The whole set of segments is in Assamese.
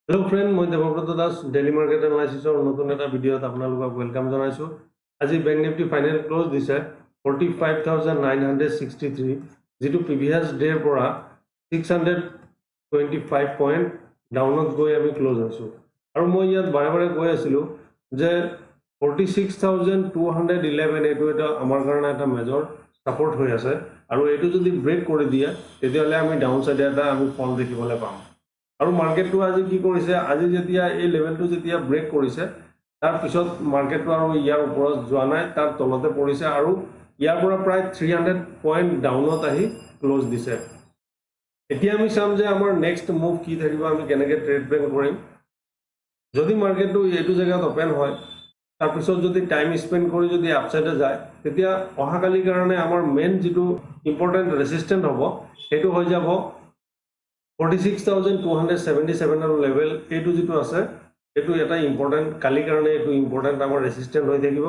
हेलो फ्रेंड, मैं देवव्रत दास डेली मार्केट एनालाइसिसर नतुन एटा भिडिओत आपनालोকক वेलकाम जनाइছো। আজি बैंक निफ्टी फाइनल क्लोज दिसे 45963 जेटु प्रिवियस डेर পৰা 625 पॉइंट डाउनत गई আমি ক্লোজ হৈছো। আৰু মই ইয়াত বাৰে বাৰে কৈ আছিলো যে 46211 এটো এটা আমাৰ কাৰণে এটা মেজৰ সাপোৰ্ট হৈ আছে আৰু এটো যদি ব্ৰেক কৰি দিয়ে তেতিয়াহলে আমি ডাউন সাইড এটা আমি ফল দেখিবলৈ পাম। আৰু মাৰ্কেটটো আজি কি কৰিছে, আজি যেতিয়া এই লেভেলটো যেতিয়া ব্ৰেক কৰিছে তাৰ পিছত মাৰ্কেটটো আৰু ইয়াৰ ওপৰত যোৱা নাই, তাৰ তলতে পৰিছে আৰু ইয়াৰ পৰা প্ৰায় 300 পইণ্ট ডাউনত আহি ক্লোজ দিছে। এতিয়া আমি চাম যে আমাৰ নেক্সট মুভ কি থাকিব, আমি কেনেকৈ ট্ৰেড প্লেন কৰিম। যদি মাৰ্কেটটো এইটো জায়গাত ওপেন হয় তাৰ পিছত যদি টাইম স্পেন্ড কৰি যদি আপসাইডে যায় তেতিয়া অহাকালিৰ কাৰণে আমাৰ মেইন যেটো ইম্পৰ্টেন্ট ৰেজিস্ট্যান্ট হ'ব সেইটো হৈ যাব 46,277 level এটো যেটো আছে এটো এটা ইম্পৰ্টেন্ট, কালি কাৰণে এটো ইম্পৰ্টেন্ট আমাৰ ৰেজিস্ট্যান্ট হৈ থাকিব।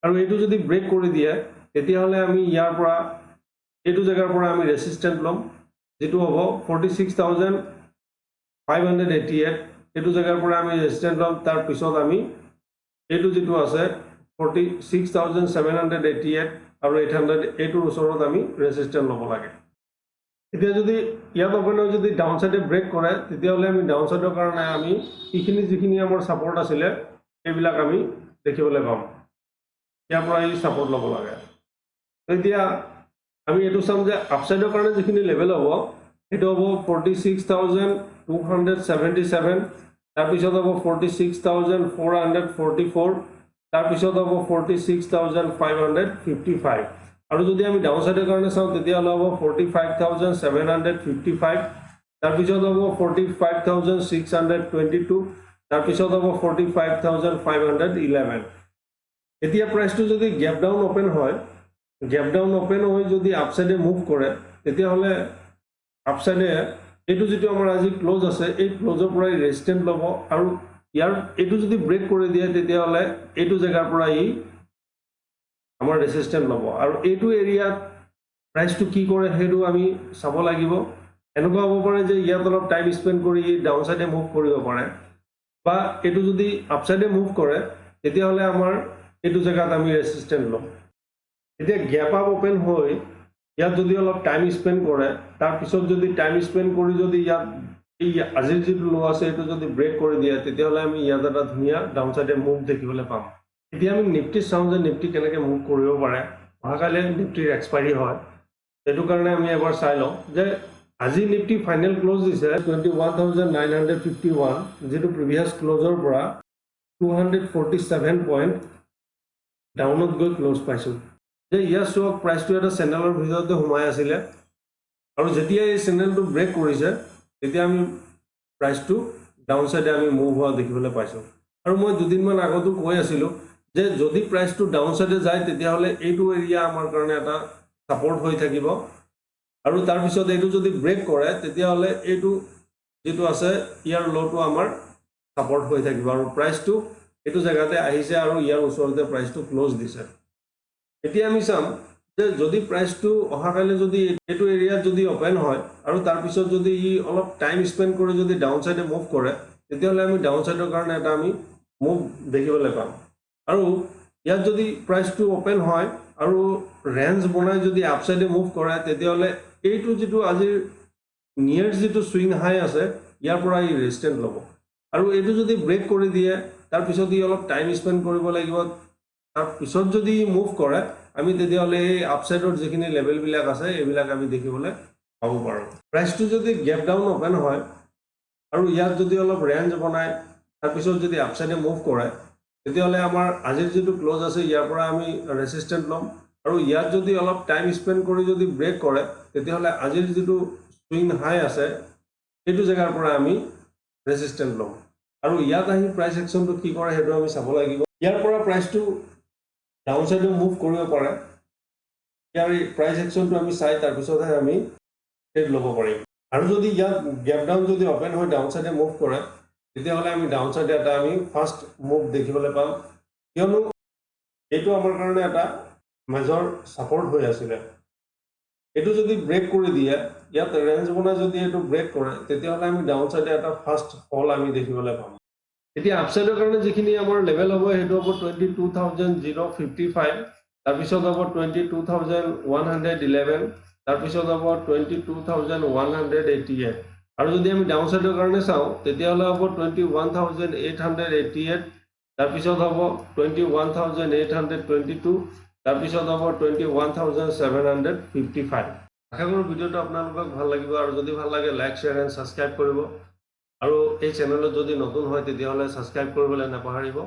আৰু এটো যদি ব্ৰেক কৰি দিয়ে তেতিয়া হলে আমি ইয়াৰ পৰা এটো জায়গাৰ পৰা আমি ৰেজিস্ট্যান্ট লম যেটো হ'ব 46,588। এটো জায়গাৰ পৰা আমি ৰেজিস্ট্যান্ট লম, তাৰ পিছত আমি এটো যেটো আছে 46,788 আৰু 800 এটোৰ ওচৰত আমি ৰেজিস্ট্যান্ট লব লাগে। এতিয়া যদি ইয়াত ওপেন হৈ যদি ডাউন সাইডে ব্ৰেক কৰে তেতিয়াহলে আমি ডাউন সাইডৰ কাৰণে আমি ইখিনি যিখিনি আমাৰ সাপোৰ্ট আছিল এইবিলাক আমি দেখিবলৈ পাম। ইয়াৰ পৰা এই সাপোৰ্ট লব লাগে। এতিয়া আমি এটো চাম যে আপসাইডৰ কাৰণে যিখিনি লেভেল হ'ব এটো হ'ব 46,277, তাৰ পিছত হ'ব 46,444, তাৰ পিছত হ'ব 46,555। আৰু যদি আমি ডাউন সাইডৰ কাৰণে চাও তেতিয়াহলে হ'ব 45,755, তাৰ পিছত হ'ব 45,622, তাৰ পিছত হ'ব 45,511। এতিয়া প্ৰাইসটো যদি গ্যাপ ডাউন ওপেন হয়, গ্যাপ ডাউন ওপেন হৈ যদি আপসাইডে মুভ কৰে তেতিয়াহলে আপসাইডে এটো যেটো আমাৰ আজি ক্লোজ আছে এই ক্লোজৰ পৰা ৰেজিস্ট্যান্ট লব আৰু ইয়াৰ এটো যদি ব্ৰেক কৰি দিয়ে তেতিয়াহলে এটো জায়গাৰ পৰা ই আমাৰ ৰেজিস্ট্যান্ট লব আৰু এটো এৰিয়াত প্ৰাইসটো কি কৰে হেতু আমি চাব লাগিব। এনেকুৱা হ'ব পাৰে যে ইয়াত অলপ টাইম স্পেন্ড কৰি ডাউন সাইডে মুভ কৰিব পাৰে, বা এটো যদি আপসাইডে মুভ কৰে তেতিয়াহলে আমাৰ এটো জায়গাত আমি ৰেজিস্ট্যান্ট লম। এতিয়া গ্যাপ আপ ওপেন হৈ ইয়াত যদি অলপ টাইম স্পেন্ড কৰে তাৰ পিছত যদি টাইম স্পেন্ড কৰি যদি ইয়াত এই আজিৰ যেটো লো আছে এটো যদি ব্ৰেক কৰি দিয়ে তেতিয়াহলে আমি ইয়াত এটা ধুনিয়া ডাউন সাইডে মুভ দেখিবলৈ পাম। এতিয়া আমি নিফটি চাও যে নিফটি কেনেকৈ মুভ কৰিব পাৰে। অহাকালি নিফটিৰ এক্সপায়াৰি হয়, এটো কাৰণে আমি এবাৰ চাই লওঁ যে আজি নিফটি ফাইনেল ক্লোজ দিছে 21,951 যেটো প্ৰিভিয়াস ক্লোজৰ পৰা 247 পইণ্ট ডাউনত গৈ ক্লোজ পাইছো। যে ইয়াৰ চক প্ৰাইসটো এটা চেনেলৰ ভিতৰতে সোমাই আছিল আৰু যেতিয়া এই চেনেলটো ব্ৰেক কৰিছে তেতিয়া আমি প্ৰাইসটো ডাউন সাইডে আমি মুভ হোৱা দেখিবলৈ পাইছো। আৰু মই দুদিনমান আগতো কৈ আছিলো যে যদি প্ৰাইসটো ডাউন সাইডে যায় তেতিয়াহলে এইটো এৰিয়া আমাৰ কাৰণে এটা সাপোৰ্ট হৈ থাকিব আৰু তাৰ পিছত এইটো যদি ব্ৰেক কৰে তেতিয়াহলে এইটো যেটো আছে ইয়াৰ লোটো আমাৰ সাপোৰ্ট হৈ থাকিব আৰু প্ৰাইসটো এইটো জায়গাতে আহিছে আৰু ইয়াৰ ওচৰতে প্ৰাইসটো ক্লোজ দিছে। এতিয়া আমি চাম যে যদি প্ৰাইসটো অহাকালি যদি এইটো এৰিয়াত যদি ওপেন হয় আৰু তাৰ পিছত যদি ই অলপ টাইম স্পেন্ড কৰি যদি ডাউন সাইডে মুভ কৰে তেতিয়াহলে আমি ডাউন সাইডৰ কাৰণে এটা আমি মুভ দেখিবলৈ পাম। আৰু ইয়াত যদি প্ৰাইসটো ওপেন হয় আৰু ৰেঞ্জ বনাই যদি আপসাইডে মুভ কৰে তেতিয়াহলে এইটো যেটো আজিৰ নিয়াৰ যেটো সুইং হাই আছে ইয়াৰ পৰা ই ৰেজিস্ট্যান্ট লব আৰু এইটো যদি ব্ৰেক কৰি দিয়ে তাৰ পিছত ই অলপ টাইম স্পেন্ড কৰিব লাগিব, তাৰ পিছত যদি মুভ কৰে আমি তেতিয়াহলে এই আপসাইডৰ যিখিনি লেভেল বিলাক আছে এইবিলাক আমি দেখিবলৈ পাব পাৰো। প্ৰাইসটো যদি গ্যাপ ডাউন ওপেন হয় আৰু ইয়াত যদি অলপ ৰেঞ্জ বনায় তাৰ পিছত যদি আপসাইডে মুভ কৰে তেতিয়াহলে আমাৰ আজিৰ যেটো ক্লোজ আছে ইয়াৰ পৰা আমি ৰেজিস্ট্যান্ট লম আৰু ইয়াত যদি অলপ টাইম স্পেন্ড কৰি যদি ব্ৰেক কৰে তেতিয়াহলে আজিৰ যেটো সুইং হাই আছে এইটো জায়গাৰ পৰা আমি ৰেজিস্ট্যান্ট লম আৰু ইয়াত আহি প্ৰাইস একশনটো কি কৰে হেতু আমি চাব লাগিব। ইয়াৰ পৰা প্ৰাইসটো ডাউন সাইডে মুভ কৰিব পাৰে, ইয়াৰ প্ৰাইস একশনটো আমি চাই তাৰ পিছতহে আমি ট্ৰেড লব পাৰিম। আৰু যদি ইয়াত গ্যাপ ডাউন যদি ওপেন হৈ ডাউন সাইডে মুভ কৰে তেতিয়াহলে আমি ডাউন সাইডে এটা আমি ফাৰ্স্ট মুভ দেখিবলৈ পাম, কিয়নো এইটো আমাৰ কাৰণে এটা মেজৰ সাপোৰ্ট হৈ আছিল। এইটো যদি ব্ৰেক কৰি দিয়ে ইয়াত ৰেঞ্জ বনাই যদি এইটো ব্ৰেক কৰে তেতিয়াহ'লে আমি ডাউন চাইডে এটা ফাৰ্ষ্ট ফল আমি দেখিবলৈ পাম এতিয়া আপসাইডৰ কাৰণে যিখিনি আমাৰ লেভেল হ'ব সেইটো হ'ব 22,055 তাৰপিছত হ'ব 22,111 তাৰপিছত হ'ব 22,188 আৰু যদি আমি ডাউন সাইডৰ কাৰণে চাওঁ তেতিয়াহ'লে হ'ব 21,888 তাৰপিছত হ'ব 21,822 তাৰপিছত হ'ব 21,755 আশা কৰোঁ ভিডিঅ'টো আপোনালোকক ভাল লাগিব আৰু যদি ভাল লাগে লাইক শ্বেয়াৰ এণ্ড ছাবস্ক্ৰাইব কৰিব আৰু এই চেনেলত যদি নতুন হয় তেতিয়াহ'লে ছাবস্ক্ৰাইব কৰিবলৈ নাপাহৰিব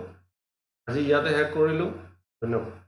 আজি ইয়াতে শেষ কৰিলোঁ ধন্যবাদ